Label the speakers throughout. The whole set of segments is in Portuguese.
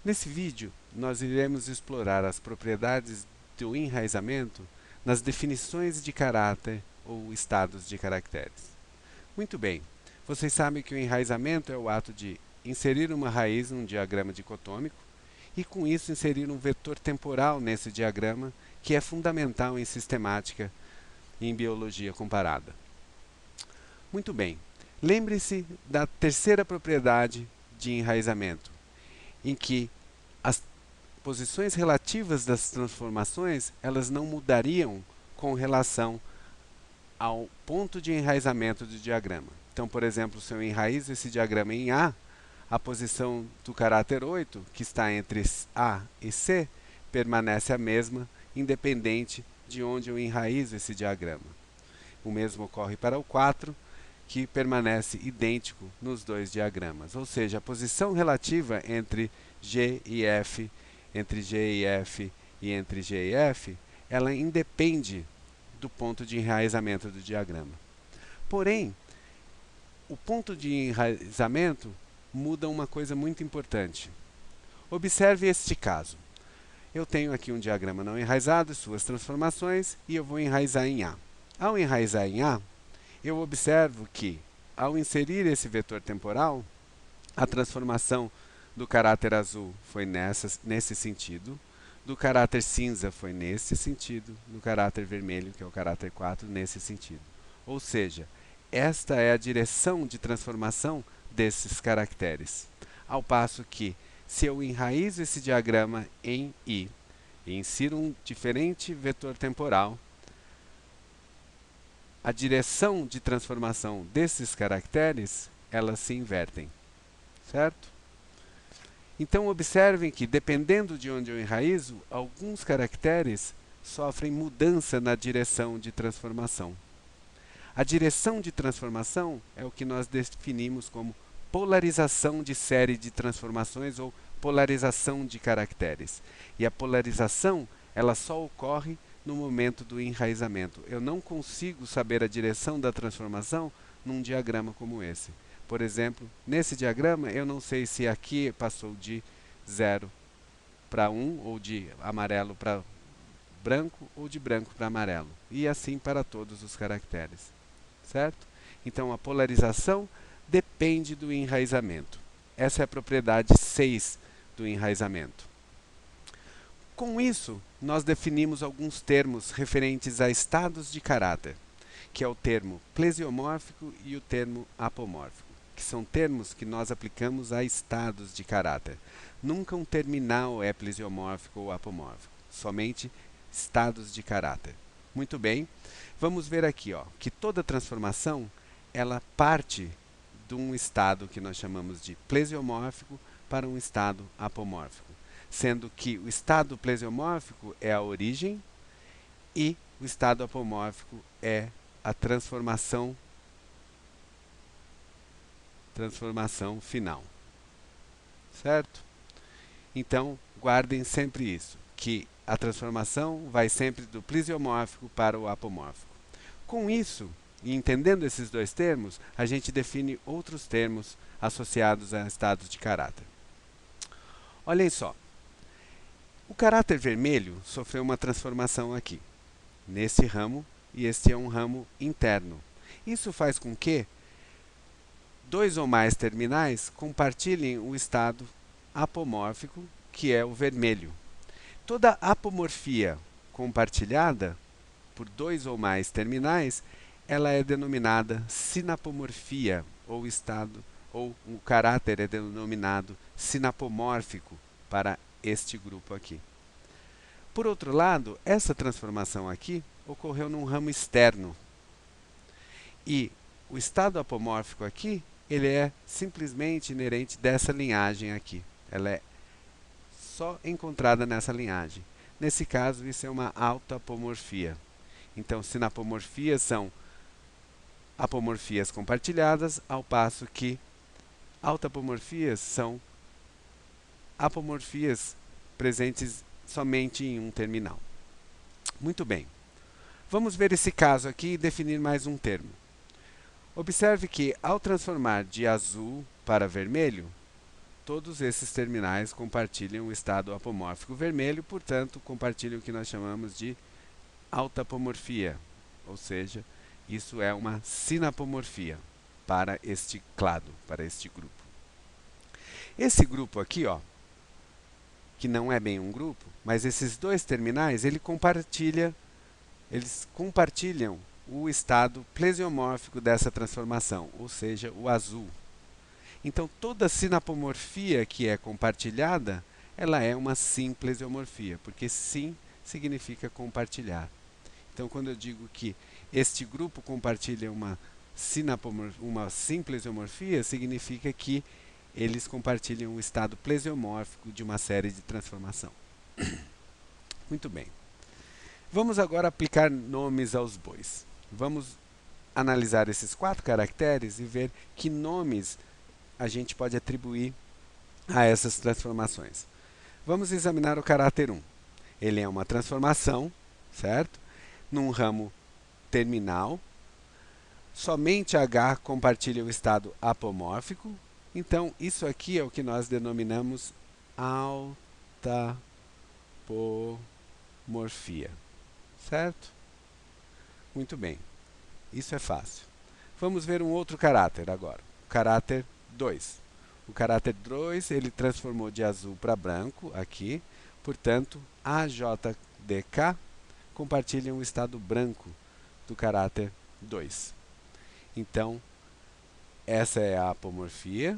Speaker 1: Nesse vídeo, nós iremos explorar as propriedades do enraizamento nas definições de caráter ou estados de caracteres. Muito bem, vocês sabem que o enraizamento é o ato de inserir uma raiz num diagrama dicotômico e, com isso, inserir um vetor temporal nesse diagrama, que é fundamental em sistemática e em biologia comparada. Muito bem, lembre-se da terceira propriedade de enraizamento, em que as posições relativas das transformações elas não mudariam com relação ao ponto de enraizamento do diagrama. Então, por exemplo, se eu enraizo esse diagrama em a posição do caráter 8, que está entre A e C, permanece a mesma, independente de onde eu enraizo esse diagrama. O mesmo ocorre para o 4, que permanece idêntico nos dois diagramas. Ou seja, a posição relativa entre G e F, entre G e F e entre G e F, ela independe do ponto de enraizamento do diagrama. Porém, o ponto de enraizamento muda uma coisa muito importante. Observe este caso. Eu tenho aqui um diagrama não enraizado, suas transformações, e eu vou enraizar em A. Ao enraizar em A, eu observo que, ao inserir esse vetor temporal, a transformação do caráter azul foi nesse sentido, do caráter cinza foi nesse sentido, do caráter vermelho, que é o caráter 4, nesse sentido. Ou seja, esta é a direção de transformação desses caracteres. Ao passo que, se eu enraizo esse diagrama em I e insiro um diferente vetor temporal, a direção de transformação desses caracteres, elas se invertem, certo? Então, observem que, dependendo de onde eu enraizo, alguns caracteres sofrem mudança na direção de transformação. A direção de transformação é o que nós definimos como polarização de série de transformações ou polarização de caracteres. E a polarização, ela só ocorre no momento do enraizamento. Eu não consigo saber a direção da transformação num diagrama como esse. Por exemplo, nesse diagrama, eu não sei se aqui passou de 0 para 1, ou de amarelo para branco, ou de branco para amarelo. E assim para todos os caracteres, certo? Então, a polarização depende do enraizamento. Essa é a propriedade 6 do enraizamento. Com isso, nós definimos alguns termos referentes a estados de caráter, que é o termo plesiomórfico e o termo apomórfico, que são termos que nós aplicamos a estados de caráter. Nunca um terminal é plesiomórfico ou apomórfico, somente estados de caráter. Muito bem, vamos ver aqui que toda transformação ela parte de um estado que nós chamamos de plesiomórfico para um estado apomórfico, sendo que o estado plesiomórfico é a origem e o estado apomórfico é a transformação final, certo? Então, guardem sempre isso, que a transformação vai sempre do plesiomórfico para o apomórfico. Com isso, e entendendo esses dois termos, a gente define outros termos associados a estados de caráter. Olhem só, o caráter vermelho sofreu uma transformação aqui, nesse ramo, e este é um ramo interno. Isso faz com que dois ou mais terminais compartilhem o estado apomórfico, que é o vermelho. Toda apomorfia compartilhada por dois ou mais terminais, ela é denominada sinapomorfia, ou o caráter é denominado sinapomórfico para este grupo aqui. Por outro lado, essa transformação aqui ocorreu num ramo externo. E o estado apomórfico aqui, ele é simplesmente inerente dessa linhagem aqui. Ela é só encontrada nessa linhagem. Nesse caso, isso é uma autoapomorfia. Então, sinapomorfias são apomorfias compartilhadas, ao passo que autoapomorfias são apomorfias presentes somente em um terminal. Muito bem. Vamos ver esse caso aqui e definir mais um termo. Observe que, ao transformar de azul para vermelho, todos esses terminais compartilham o estado apomórfico vermelho, portanto, compartilham o que nós chamamos de autapomorfia, ou seja, isso é uma sinapomorfia para este clado, para este grupo. Esse grupo aqui, ó, que não é bem um grupo, mas esses dois terminais, eles compartilham o estado plesiomórfico dessa transformação, ou seja, o azul. Então, toda sinapomorfia que é compartilhada, ela é uma simplesiomorfia, porque sim significa compartilhar. Então, quando eu digo que este grupo compartilha uma simplesiomorfia, significa que eles compartilham o estado plesiomórfico de uma série de transformação. Muito bem. Vamos agora aplicar nomes aos bois. Vamos analisar esses 4 caracteres e ver que nomes a gente pode atribuir a essas transformações. Vamos examinar o caráter 1. Ele é uma transformação, certo? Num ramo terminal. Somente H compartilha o estado apomórfico. Então, isso aqui é o que nós denominamos autapomorfia. Certo? Muito bem. Isso é fácil. Vamos ver um outro caráter agora. O caráter 2. O caráter 2, ele transformou de azul para branco aqui. Portanto, AJDK compartilham o estado branco do caráter 2. Então, essa é a apomorfia.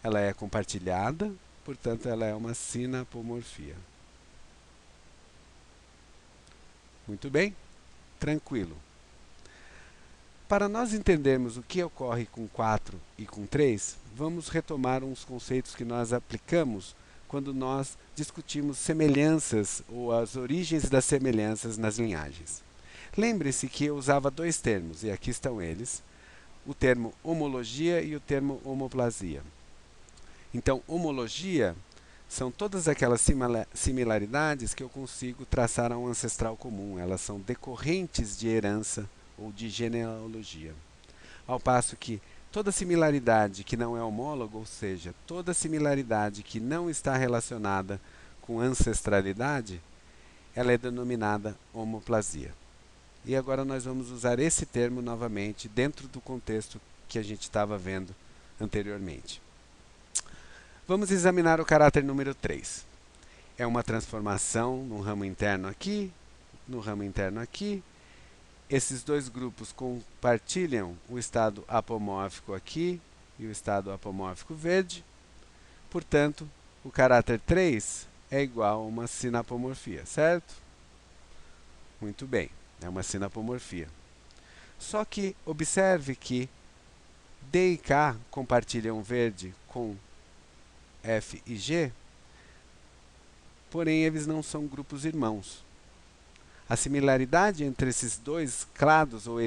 Speaker 1: Ela é compartilhada, portanto, ela é uma sinapomorfia. Muito bem? Tranquilo. Para nós entendermos o que ocorre com 4 e com 3, vamos retomar uns conceitos que nós aplicamos quando nós discutimos semelhanças ou as origens das semelhanças nas linhagens. Lembre-se que eu usava 2 termos, e aqui estão eles, o termo homologia e o termo homoplasia. Então, homologia são todas aquelas similaridades que eu consigo traçar a um ancestral comum. Elas são decorrentes de herança ou de genealogia. Ao passo que toda similaridade que não é homóloga, ou seja, toda similaridade que não está relacionada com ancestralidade, ela é denominada homoplasia. E agora nós vamos usar esse termo novamente dentro do contexto que a gente estava vendo anteriormente. Vamos examinar o caráter número 3. É uma transformação no ramo interno aqui, no ramo interno aqui. Esses 2 grupos compartilham o estado apomórfico aqui e o estado apomórfico verde. Portanto, o caráter 3 é igual a uma sinapomorfia, certo? Muito bem, é uma sinapomorfia. Só que observe que D e K compartilham verde com F e G, porém eles não são grupos irmãos. A similaridade entre esses 2 clados ou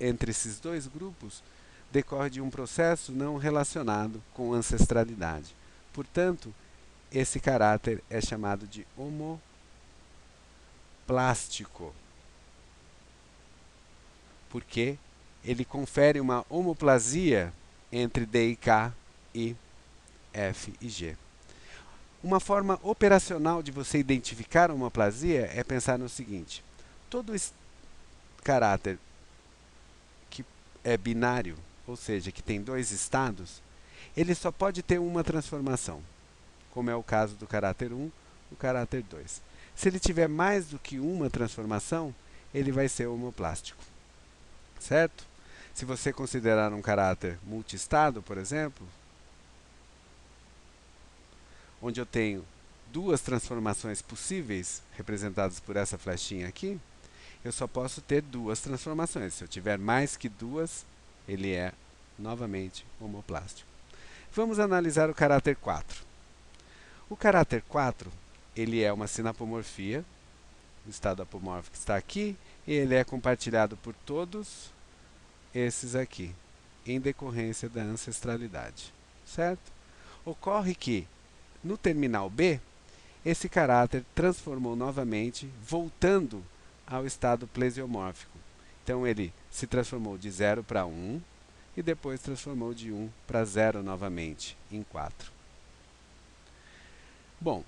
Speaker 1: entre esses 2 grupos decorre de um processo não relacionado com ancestralidade. Portanto, esse caráter é chamado de homoplástico, porque ele confere uma homoplasia entre D e K e F e G. Uma forma operacional de você identificar uma homoplasia é pensar no seguinte: todo caráter que é binário, ou seja, que tem 2 estados, ele só pode ter uma transformação, como é o caso do caráter 1 e o caráter 2. Se ele tiver mais do que uma transformação, ele vai ser homoplástico. Certo? Se você considerar um caráter multiestado, por exemplo, onde eu tenho 2 transformações possíveis, representadas por essa flechinha aqui, eu só posso ter 2 transformações. Se eu tiver mais que 2, ele é novamente homoplástico. Vamos analisar o caráter 4. O caráter 4, ele é uma sinapomorfia, o estado apomórfico está aqui, e ele é compartilhado por todos esses aqui, em decorrência da ancestralidade. Certo? Ocorre que no terminal B, esse caráter transformou novamente, voltando ao estado plesiomórfico. Então, ele se transformou de 0 para 1 e depois transformou de 1 para 0 novamente, em 4. Bom,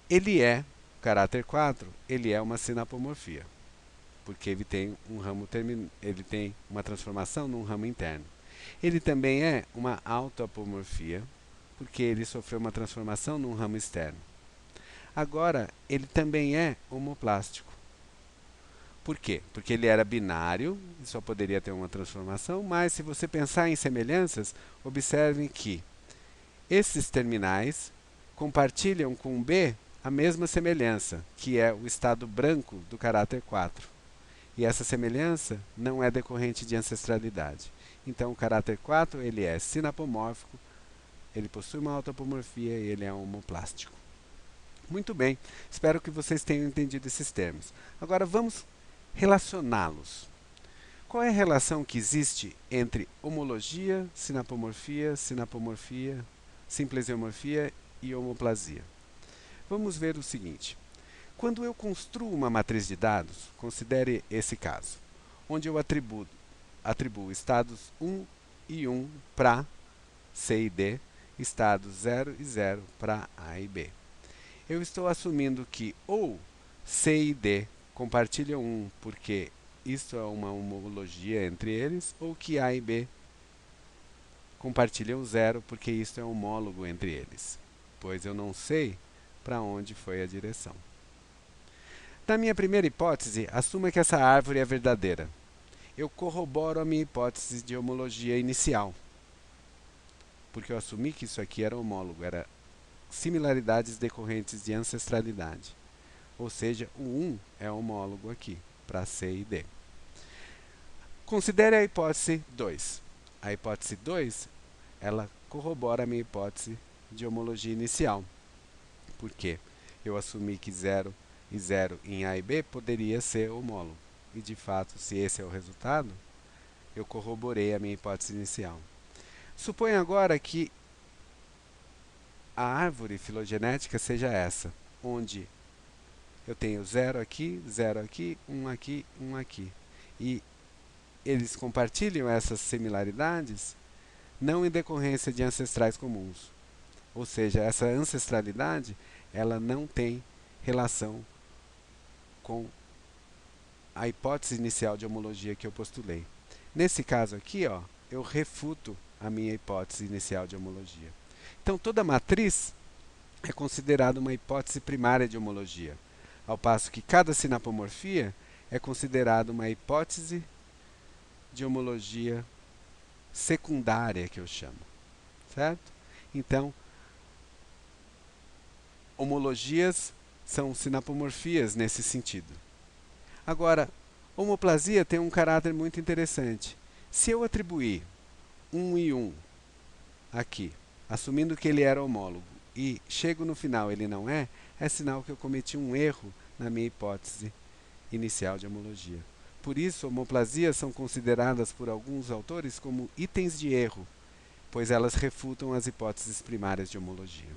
Speaker 1: ele é, o caráter 4, ele é uma sinapomorfia, porque ele tem ele tem uma transformação num ramo interno. Ele também é uma autoapomorfia, porque ele sofreu uma transformação num ramo externo. Agora, ele também é homoplástico. Por quê? Porque ele era binário e só poderia ter uma transformação, mas se você pensar em semelhanças, observem que esses terminais compartilham com B a mesma semelhança, que é o estado branco do caráter 4. E essa semelhança não é decorrente de ancestralidade. Então, o caráter 4 ele é sinapomórfico, ele possui uma autoapomorfia e ele é homoplástico. Muito bem, espero que vocês tenham entendido esses termos. Agora vamos relacioná-los. Qual é a relação que existe entre homologia, sinapomorfia, simplesiomorfia e homoplasia? Vamos ver o seguinte. Quando eu construo uma matriz de dados, considere esse caso, onde eu atribuo estados 1 e 1 para C e D, estados 0 e 0 para A e B. Eu estou assumindo que ou C e D compartilham 1 porque isto é uma homologia entre eles, ou que A e B compartilham 0 porque isto é homólogo entre eles, pois eu não sei para onde foi a direção. Na minha primeira hipótese, assuma que essa árvore é verdadeira. Eu corroboro a minha hipótese de homologia inicial, porque eu assumi que isso aqui era homólogo, era similaridades decorrentes de ancestralidade. Ou seja, o 1 é homólogo aqui, para C e D. Considere a hipótese 2. A hipótese 2, ela corrobora a minha hipótese de homologia inicial. Por quê? Eu assumi que 0 e 0 em A e B poderia ser homólogo. E, de fato, se esse é o resultado, eu corroborei a minha hipótese inicial. Suponha agora que a árvore filogenética seja essa, onde eu tenho 0 aqui, 1 aqui, 1 aqui. E eles compartilham essas similaridades não em decorrência de ancestrais comuns. Ou seja, essa ancestralidade ela não tem relação com a hipótese inicial de homologia que eu postulei. Nesse caso aqui, ó, eu refuto a minha hipótese inicial de homologia. Então, toda matriz é considerada uma hipótese primária de homologia, ao passo que cada sinapomorfia é considerada uma hipótese de homologia secundária, que eu chamo. Certo? Então, homologias são sinapomorfias nesse sentido. Agora, homoplasia tem um caráter muito interessante. Se eu atribuir 1 e 1 aqui, assumindo que ele era homólogo, e chego no final ele não é, é sinal que eu cometi um erro na minha hipótese inicial de homologia. Por isso, homoplasias são consideradas por alguns autores como itens de erro, pois elas refutam as hipóteses primárias de homologia.